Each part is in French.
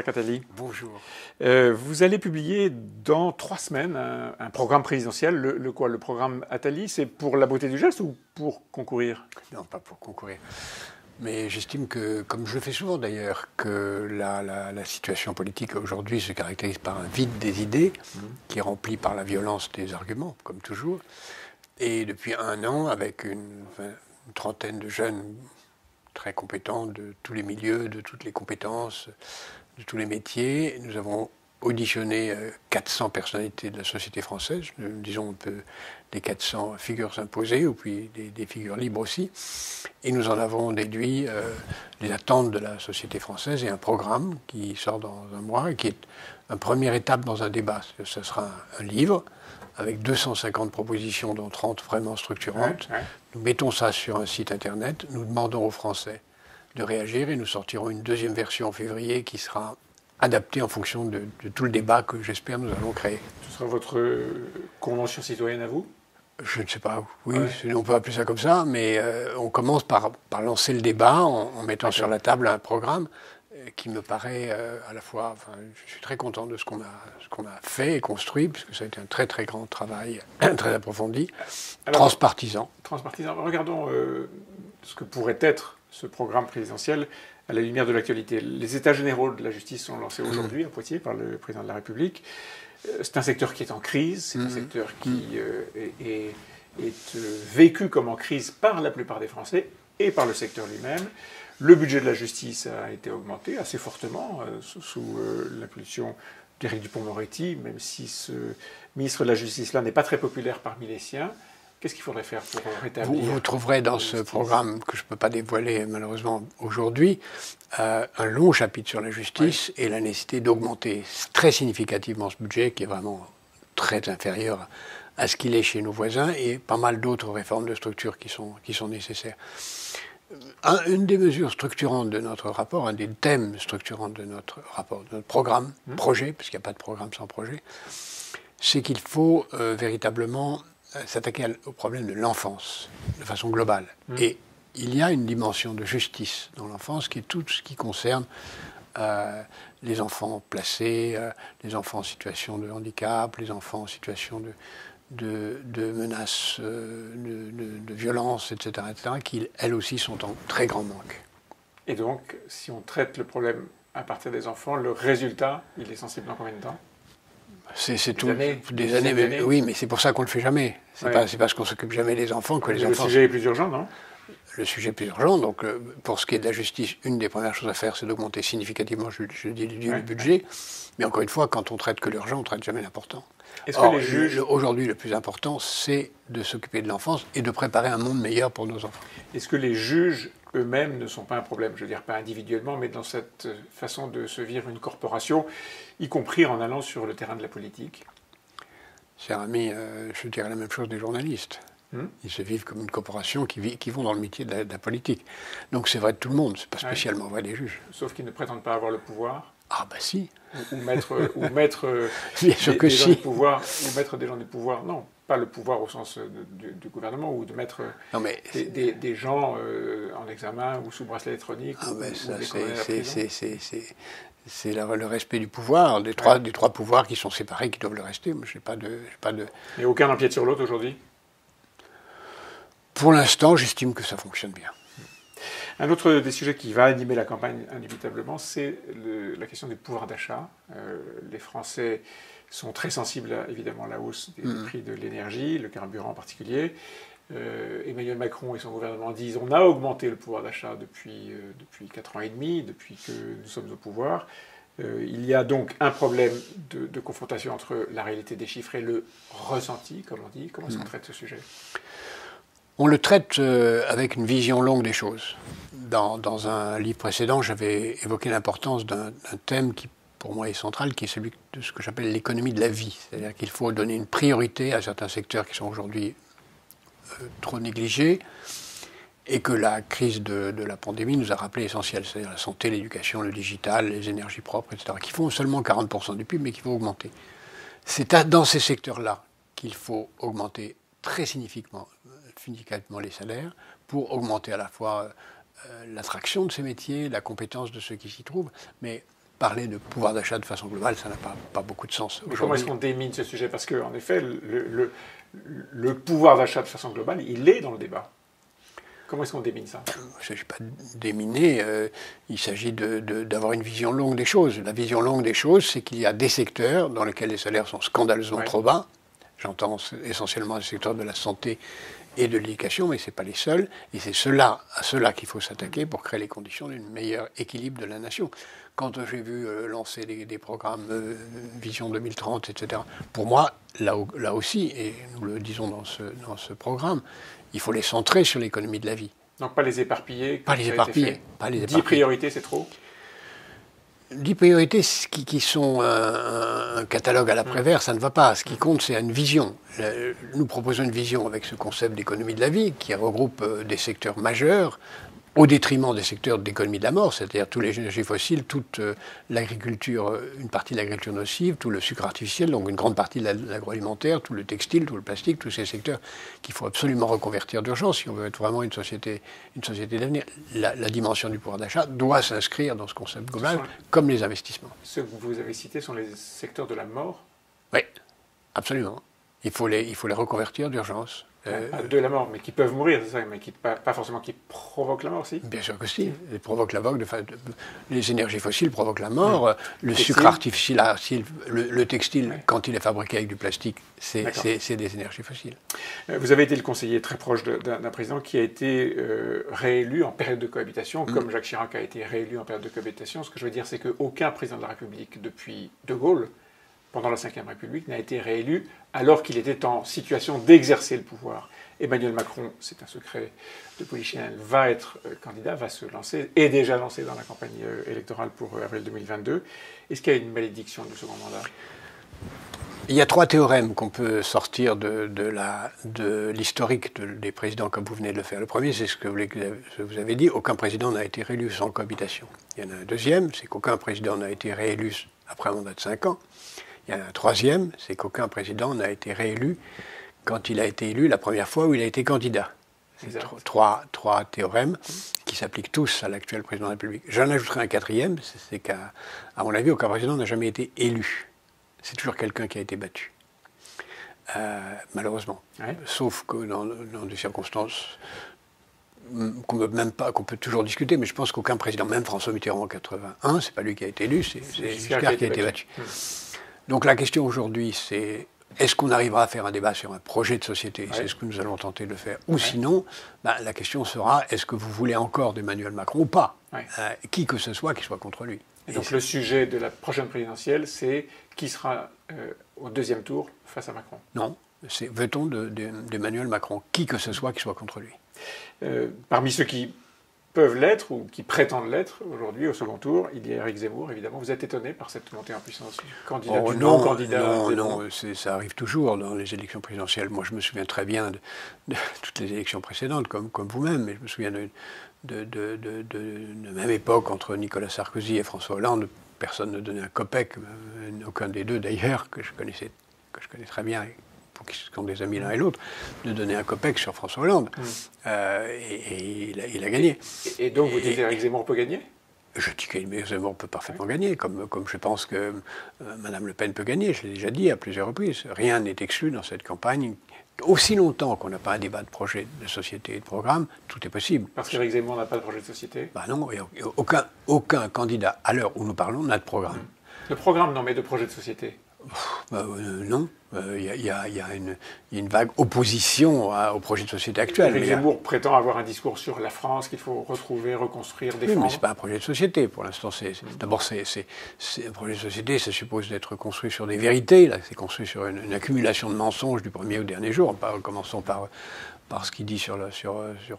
Jacques Attali. Bonjour. Vous allez publier dans 3 semaines un programme présidentiel. Le programme Attali, c'est pour la beauté du geste ou pour concourir? Non, pas pour concourir. Mais j'estime que, comme je le fais souvent d'ailleurs, que la situation politique aujourd'hui se caractérise par un vide des idées, qui est rempli par la violence des arguments, comme toujours. Et depuis 1 an, avec une trentaine de jeunes très compétents de tous les milieux, de toutes les compétences, de tous les métiers, nous avons auditionné 400 personnalités de la société française, disons un peu des 400 figures imposées, ou puis des figures libres aussi, et nous en avons déduit les attentes de la société française et un programme qui sort dans 1 mois, et qui est une première étape dans un débat. Ce sera un livre avec 250 propositions, dont 30 vraiment structurantes. Nous mettons ça sur un site internet, nous demandons aux Français de réagir, et nous sortirons une 2e version en février qui sera adapté en fonction de tout le débat que j'espère nous allons créer. Ce sera votre convention citoyenne à vous? Je ne sais pas, oui, on peut appeler ça comme ça, mais on commence par lancer le débat en mettant sur la table un programme qui me paraît à la fois... Enfin, je suis très content de ce qu'on a fait et construit, puisque ça a été un très très grand travail, très approfondi, transpartisan. Transpartisan. Regardons ce que pourrait être ce programme présidentiel à la lumière de l'actualité. Les États généraux de la justice sont lancés aujourd'hui à Poitiers par le président de la République. C'est un secteur qui est en crise, c'est un secteur qui est vécu comme en crise par la plupart des Français et par le secteur lui-même. Le budget de la justice a été augmenté assez fortement sous l'impulsion d'Éric Dupond-Moretti, même si ce ministre de la Justice-là n'est pas très populaire parmi les siens. Qu'est-ce qu'il faudrait faire pour rétablir... Vous trouverez dans ce programme, que je ne peux pas dévoiler malheureusement aujourd'hui, un long chapitre sur la justice et la nécessité d'augmenter très significativement ce budget, qui est vraiment très inférieur à ce qu'il est chez nos voisins, et pas mal d'autres réformes de structure qui sont nécessaires. Une des mesures structurantes de notre rapport, un des thèmes structurants de notre rapport, de notre programme, projet, parce qu'il n'y a pas de programme sans projet, c'est qu'il faut véritablement s'attaquer au problème de l'enfance de façon globale. Et il y a une dimension de justice dans l'enfance qui est tout ce qui concerne les enfants placés, les enfants en situation de handicap, les enfants en situation de menaces, de violence, etc., qui, elles aussi, sont en très grand manque. Et donc, si on traite le problème à partir des enfants, le résultat, il est sensible dans combien de temps? C'est tout, des années, mais, oui, mais c'est pour ça qu'on ne le fait jamais. C'est pas parce qu'on s'occupe jamais des enfants que les enfants... Le sujet est plus urgent, non? Le sujet est plus urgent. Donc, pour ce qui est de la justice, une des premières choses à faire, c'est d'augmenter significativement, je dis, le budget. Mais encore une fois, quand on traite que l'urgent, on ne traite jamais l'important. Or, les juges... Aujourd'hui, le plus important, c'est de s'occuper de l'enfance et de préparer un monde meilleur pour nos enfants. Est-ce que les juges eux-mêmes ne sont pas un problème? Je veux dire, pas individuellement, mais dans cette façon de se vivre une corporation, y compris en allant sur le terrain de la politique? Cher ami, je dirais la même chose des journalistes. Ils se vivent comme une corporation qui vont dans le métier de la politique. Donc c'est vrai de tout le monde, c'est pas spécialement vrai des juges. Sauf qu'ils ne prétendent pas avoir le pouvoir. Ah bah si. Ou mettre Bien sûr que si. Ou mettre des gens du pouvoir, non, pas le pouvoir au sens du gouvernement, ou de mettre des gens en examen ou sous bracelet électronique. Ah ben ça, c'est le respect du pouvoir, des trois pouvoirs qui sont séparés, qui doivent le rester. Moi, j'ai pas de... Et aucun n'empiète sur l'autre aujourd'hui? Pour l'instant, j'estime que ça fonctionne bien. Un autre des sujets qui va animer la campagne indubitablement, c'est la question du pouvoir d'achat. Les Français sont très sensibles évidemment à la hausse des prix de l'énergie, le carburant en particulier. Emmanuel Macron et son gouvernement disent on a augmenté le pouvoir d'achat depuis 4 ans et demi, depuis que nous sommes au pouvoir. Il y a donc un problème de confrontation entre la réalité des chiffres et le ressenti, comme on dit. Comment est-ce qu'on traite ce sujet ? On le traite avec une vision longue des choses. Dans un livre précédent, j'avais évoqué l'importance d'un thème qui, pour moi, est central, qui est celui de ce que j'appelle l'économie de la vie. C'est-à-dire qu'il faut donner une priorité à certains secteurs qui sont aujourd'hui trop négligés, et que la crise de la pandémie nous a rappelé l'essentiel, c'est-à-dire la santé, l'éducation, le digital, les énergies propres, etc., qui font seulement 40% du PIB, mais qui vont augmenter. C'est dans ces secteurs-là qu'il faut augmenter très significativement les salaires pour augmenter à la fois l'attraction de ces métiers, la compétence de ceux qui s'y trouvent, mais parler de pouvoir d'achat de façon globale, ça n'a pas beaucoup de sens. Mais comment est-ce qu'on démine ce sujet? Parce qu'en effet, le pouvoir d'achat de façon globale, il est dans le débat. Comment est-ce qu'on démine ça? Il ne s'agit pas de déminer, il s'agit d'avoir une vision longue des choses. La vision longue des choses, c'est qu'il y a des secteurs dans lesquels les salaires sont scandaleusement trop bas. J'entends essentiellement le secteur de la santé et de l'éducation, mais ce n'est pas les seuls. Et c'est à cela qu'il faut s'attaquer pour créer les conditions d'un meilleur équilibre de la nation. Quand j'ai vu lancer des programmes Vision 2030, etc., pour moi, là aussi, et nous le disons dans ce programme, il faut les centrer sur l'économie de la vie. Donc pas les éparpiller. Pas les éparpiller. 10 priorités, c'est trop? 10 priorités qui sont un catalogue à la Prévert, ça ne va pas. Ce qui compte, c'est une vision. Nous proposons une vision avec ce concept d'économie de la vie qui regroupe des secteurs majeurs au détriment des secteurs d'économie de la mort, c'est-à-dire tous les énergies fossiles, toute l'agriculture, une partie de l'agriculture nocive, tout le sucre artificiel, donc une grande partie de l'agroalimentaire, tout le textile, tout le plastique, tous ces secteurs qu'il faut absolument reconvertir d'urgence si on veut être vraiment une société d'avenir. La dimension du pouvoir d'achat doit s'inscrire dans ce concept global, comme les investissements. Ceux que vous avez cités sont les secteurs de la mort? Oui, absolument. Il faut les reconvertir d'urgence. De la mort, mais qui peuvent mourir, c'est ça, mais pas forcément qui provoquent la mort aussi? Bien sûr que si. Ils provoquent la mort. Les énergies fossiles provoquent la mort. Le sucre artificiel, le textile, quand il est fabriqué avec du plastique, c'est des énergies fossiles. Vous avez été le conseiller très proche d'un président qui a été réélu en période de cohabitation, comme Jacques Chirac a été réélu en période de cohabitation. Ce que je veux dire, c'est qu'aucun président de la République depuis De Gaulle, pendant la Ve République, n'a été réélu alors qu'il était en situation d'exercer le pouvoir. Emmanuel Macron, c'est un secret de polichinelle, va être candidat, va se lancer, est déjà lancé dans la campagne électorale pour avril 2022. Est-ce qu'il y a une malédiction du second mandat? Il y a 3 théorèmes qu'on peut sortir de l'historique des présidents comme vous venez de le faire. Le premier, c'est ce que vous avez dit, aucun président n'a été réélu sans cohabitation. Il y en a un deuxième, c'est qu'aucun président n'a été réélu après un mandat de 5 ans. Il y en a un troisième, c'est qu'aucun président n'a été réélu quand il a été élu la première fois où il a été candidat. C'est trois théorèmes qui s'appliquent tous à l'actuel président de la République. J'en ajouterai un quatrième, c'est qu'à mon avis, aucun président n'a jamais été élu. C'est toujours quelqu'un qui a été battu. Malheureusement. Ouais. Sauf que dans des circonstances qu'on peut toujours discuter, mais je pense qu'aucun président, même François Mitterrand en 81, c'est pas lui qui a été élu, c'est Giscard qui a été battu. Donc la question aujourd'hui, c'est est-ce qu'on arrivera à faire un débat sur un projet de société? C'est ce que nous allons tenter de faire. Ou sinon, la question sera, est-ce que vous voulez encore d'Emmanuel Macron ou pas? Qui que ce soit qui soit contre lui. Et donc le sujet de la prochaine présidentielle, c'est qui sera au deuxième tour face à Macron? Non, c'est veut-on d'Emmanuel Macron, qui que ce soit qui soit contre lui. Parmi ceux qui peuvent l'être ou qui prétendent l'être aujourd'hui au second tour, il y a Éric Zemmour, évidemment. Vous êtes étonné par cette montée en puissance candidat du non-candidat? Non, ça arrive toujours dans les élections présidentielles. Moi, je me souviens très bien de toutes les élections précédentes, comme vous-même, mais je me souviens de la même époque entre Nicolas Sarkozy et François Hollande. Personne ne donnait un copec, aucun des deux d'ailleurs, que je connais très bien, pour qu'ils sont des amis l'un et l'autre, de donner un copec sur François Hollande. Et il a gagné. Et donc vous dites qu'Éric Zemmour peut gagner? Je dis qu'Éric Zemmour peut parfaitement gagner, comme je pense que Mme Le Pen peut gagner. Je l'ai déjà dit à plusieurs reprises. Rien n'est exclu dans cette campagne. Aussi longtemps qu'on n'a pas un débat de projet de société et de programme, tout est possible. Parce qu'Éric Zemmour n'a pas de projet de société? Non, aucun candidat, à l'heure où nous parlons, n'a de programme. De programme, non, mais de projet de société? Non. Il y a une vague opposition au projet de société actuel. Éric Zemmour prétend avoir un discours sur la France qu'il faut retrouver, reconstruire, défendre. Oui, mais ce n'est pas un projet de société. Pour l'instant, d'abord, c'est un projet de société, ça suppose d'être construit sur des vérités. Là, c'est construit sur une accumulation de mensonges du premier au dernier jour. Commençons par ce qu'il dit sur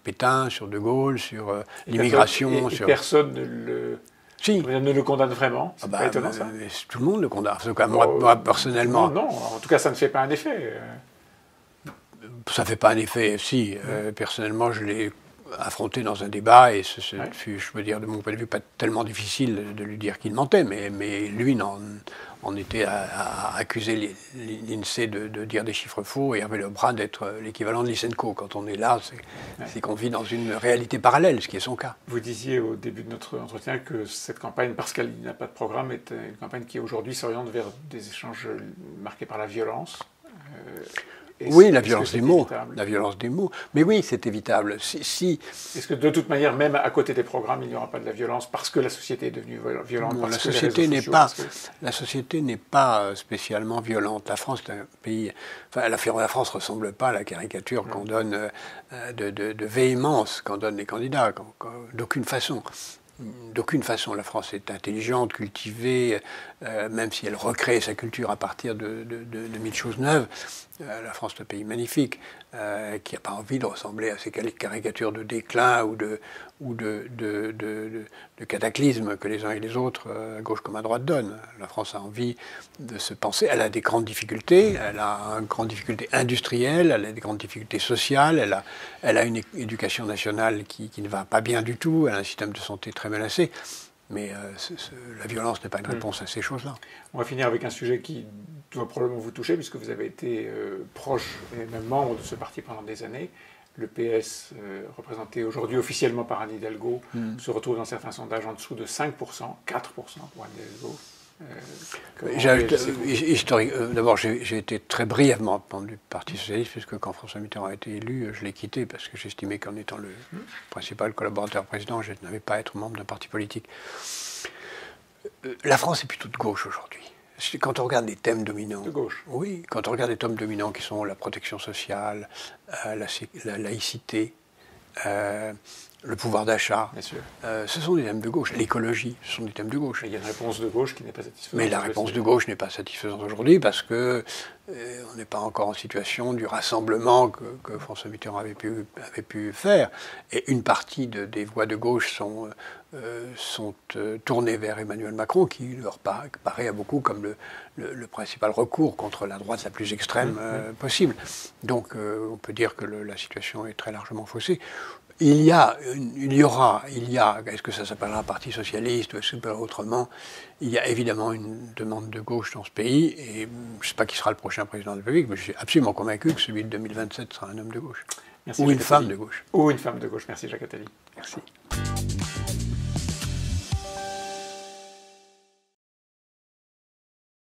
Pétain, sur De Gaulle, sur l'immigration. Personne ne le... Si. Ne le condamne vraiment? C'est pas étonnant, ça? Tout le monde le condamne. En tout cas, moi, personnellement... Non, en tout cas, ça ne fait pas un effet. Ça ne fait pas un effet, si. Personnellement, je l'ai affronté dans un débat, et ce fut, je veux dire, de mon point de vue, pas tellement difficile de lui dire qu'il mentait, mais lui en était à accuser l'INSEE de dire des chiffres faux et Hervé Lebrun d'être l'équivalent de Lysenko. Quand on est là, c'est qu'on vit dans une réalité parallèle, ce qui est son cas. Vous disiez au début de notre entretien que cette campagne, parce qu'elle n'a pas de programme, est une campagne qui aujourd'hui s'oriente vers des échanges marqués par la violence. Oui, la violence des mots. La violence des mots. Mais oui, c'est évitable. Est-ce que de toute manière, même à côté des programmes, il n'y aura pas de la violence parce que la société est devenue violente? Non, la société n'est pas spécialement violente. La France est un pays... Enfin, la France ne ressemble pas à la caricature qu'on donne de véhémence qu'en donnent les candidats, d'aucune façon. D'aucune façon, la France est intelligente, cultivée, même si elle recrée sa culture à partir de mille choses neuves. La France est un pays magnifique, qui n'a pas envie de ressembler à ces caricatures de déclin ou de cataclysme que les uns et les autres, à gauche comme à droite, donnent. La France a envie de se penser. Elle a des grandes difficultés. Elle a une grande difficulté industrielle, elle a des grandes difficultés sociales, elle a une éducation nationale qui ne va pas bien du tout, elle a un système de santé très menacé. Mais la violence n'est pas une réponse à ces choses-là. On va finir avec un sujet qui doit probablement vous toucher, puisque vous avez été proche et même membre de ce parti pendant des années. Le PS, représenté aujourd'hui officiellement par Anne Hidalgo, se retrouve dans certains sondages en dessous de 5%, 4% pour Anne Hidalgo. D'abord, j'ai été très brièvement membre du Parti Socialiste, puisque quand François Mitterrand a été élu, je l'ai quitté, parce que j'estimais qu'en étant le principal collaborateur président, je n'avais pas à être membre d'un parti politique. La France est plutôt de gauche aujourd'hui. Quand on regarde les thèmes dominants... De gauche. Oui, quand on regarde les thèmes dominants qui sont la protection sociale, la laïcité, le pouvoir d'achat, ce sont des thèmes de gauche. L'écologie, ce sont des thèmes de gauche. Il y a une réponse de gauche qui n'est pas satisfaisante. Mais la réponse de gauche n'est pas satisfaisante aujourd'hui parce que on n'est pas encore en situation du rassemblement que François Mitterrand avait pu faire. Et une partie des voix de gauche sont tournées vers Emmanuel Macron, qui leur paraît à beaucoup comme le principal recours contre la droite la plus extrême possible. Donc on peut dire que la situation est très largement faussée. Il y a, est-ce que ça s'appellera Parti Socialiste ou est-ce que ça s'appellera autrement? Il y a évidemment une demande de gauche dans ce pays et je ne sais pas qui sera le prochain président de la République, mais je suis absolument convaincu que celui de 2027 sera un homme de gauche. Merci, ou une femme de gauche. Ou une femme de gauche. Merci Jacques Attali. Merci.